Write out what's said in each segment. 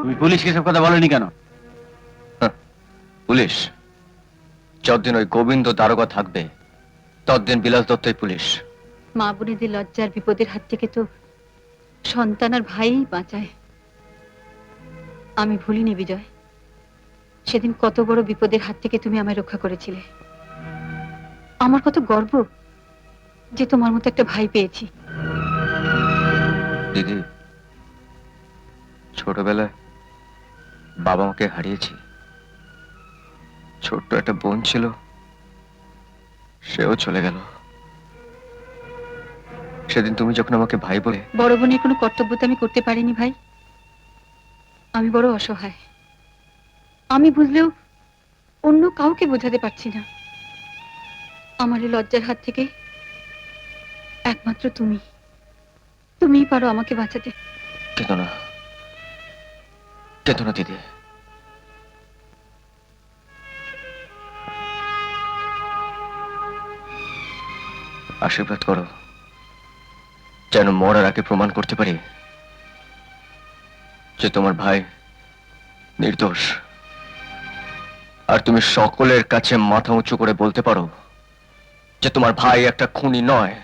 তুমি পুলিশকে সব কথা বলনি কেন? পুলিশ যতদিন ওই গোবিন্দ দারোগা থাকবে ততদিন বিলাস দত্তই পুলিশ। মা বোনেদের লজ্জার বিপদের হাত থেকে তো সন্তান আর ভাই বাঁচায়। আমি ভুলিনি বিজয়, সেদিন কত বড় বিপদের হাত থেকে তুমি আমায় রক্ষা করেছিলে। আমার কত গর্ব যে তোমার মতো একটা ভাই পেয়েছি। দিদি, ছোটবেলায় বাবা মাকে হারিয়েছি। ছোট্ট একটা বোন ছিল, সেও চলে গেল। সেদিন তুমি যখন আমাকে ভাই বলে, বড় বোনের কোনো কর্তব্য তো আমি করতে পারিনি ভাই। আমি বড় অসহায়। আমি বুঝলেও অন্য কাউকে বোঝাতে পারছি না। আমার এই লজ্জার হাত থেকে একমাত্র তুমিই পারো আমাকে বাঁচাতে। কেঁদো না, কেঁদো না দিদি। আশীর্বাদ করো যেন মরার আগে প্রমাণ করতে পারি যে তোমার ভাই নির্দোষ, আর তুমি সকলের কাছে মাথা উঁচু করে বলতে পারো যে তোমার ভাই একটা খুনি নয়,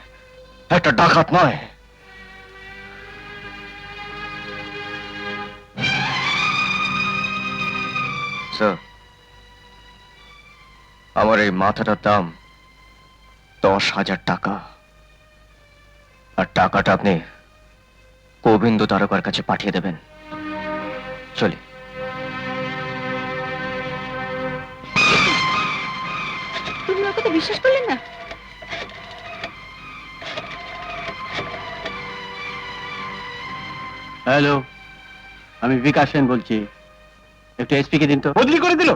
একটা ডাকাত নয়। স্যার, আমার এই মাথাটার দাম 10,000 টাকা, আর টাকাটা আপনি গোবিন্দ তারকার কাছে পাঠিয়ে দেবেন। চলি। তুমি আমার কথা বিশ্বাস করলে না? হ্যালো, আমি বিকাশ সেন বলছি। একটু এসপি কে দিন তো। বদলি করে দিল?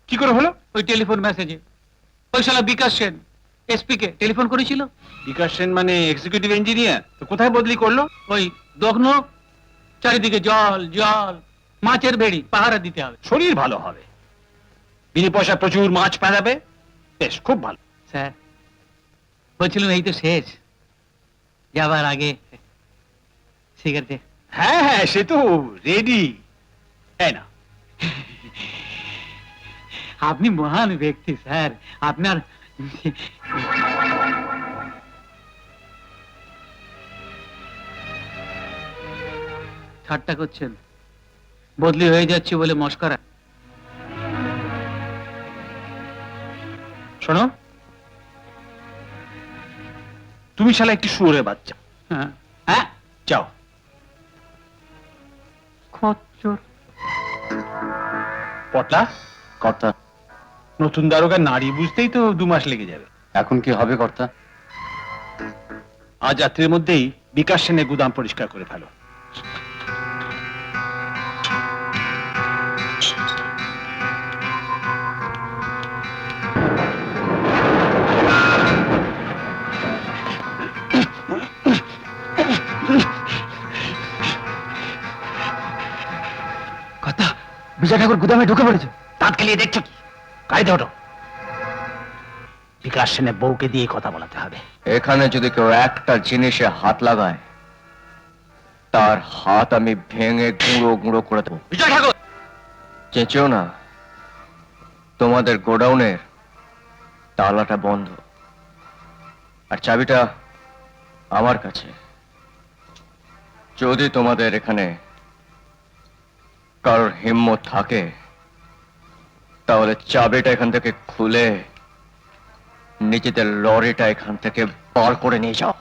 কি করে হলো? ওই টেলিফোন মেসেজে ওই শালা বিকাশ সেন এসপি কে টেলিফোন করেছিল। বিকাশ সেন মানে এক্সিকিউটিভ ইঞ্জিনিয়ার, তো কোথায় বদলি করলো? ওই দগ্ন, চারিদিকে জল জল, মাছের ভেড়ি পাহারা দিতে হবে। শরীর ভালো হবে, বিনি পয়সা প্রচুর মাছ পেঁদাবে, বেশ খুব ভালো। স্যার বলছিলাম এই তো শেষ, যাবার আগে সিগারেটে। হ্যাঁ হ্যাঁ, সে তো রেডি। তাই না? আপনি মহান ব্যক্তি স্যার, আপনার ঠাট্টা করছেন? বদলি হয়ে যাচ্ছে বলে মস্করা। শোনো, তুমি শালা একটি শুয়োরের বাচ্চা। হ্যাঁ, হ্যাঁ, যাও। খচ্চর। পটলা, কর্তা, নতুন দারোগা নারী বুঝতেই তো 2 মাস লেগে যাবে। এখন কি হবে কর্তা? আজ রাত্রের মধ্যেই বিকাশ সেনের গুদাম পরিষ্কার করে ফেলো। কর্তা, বিজয় ঠাকুর গুদামে ঢুকে পড়েছে। দাঁত খেলিয়ে দেখছো কি? গাড়িতে ওঠো। বিকাশ সেনের বউকে দিয়ে কথা বলাতে হবে। এখানে যদি কেউ একটা জিনিসে হাত লাগায় তার হাত আমি ভেঙে গুঁড়ো গুঁড়ো করে দেবো। বিজয় ঠাকুর, চেঁচেও না, তোমাদের গোডাউনের তালাটা বন্ধ, আর চাবিটা আমার কাছে। যদি তোমাদের এখানে কারোর হিম্মত থাকে তাহলে চাবিটা এখান থেকে খুলে নিজেদের লরিটা এখান থেকে বার করে নিয়ে যাও।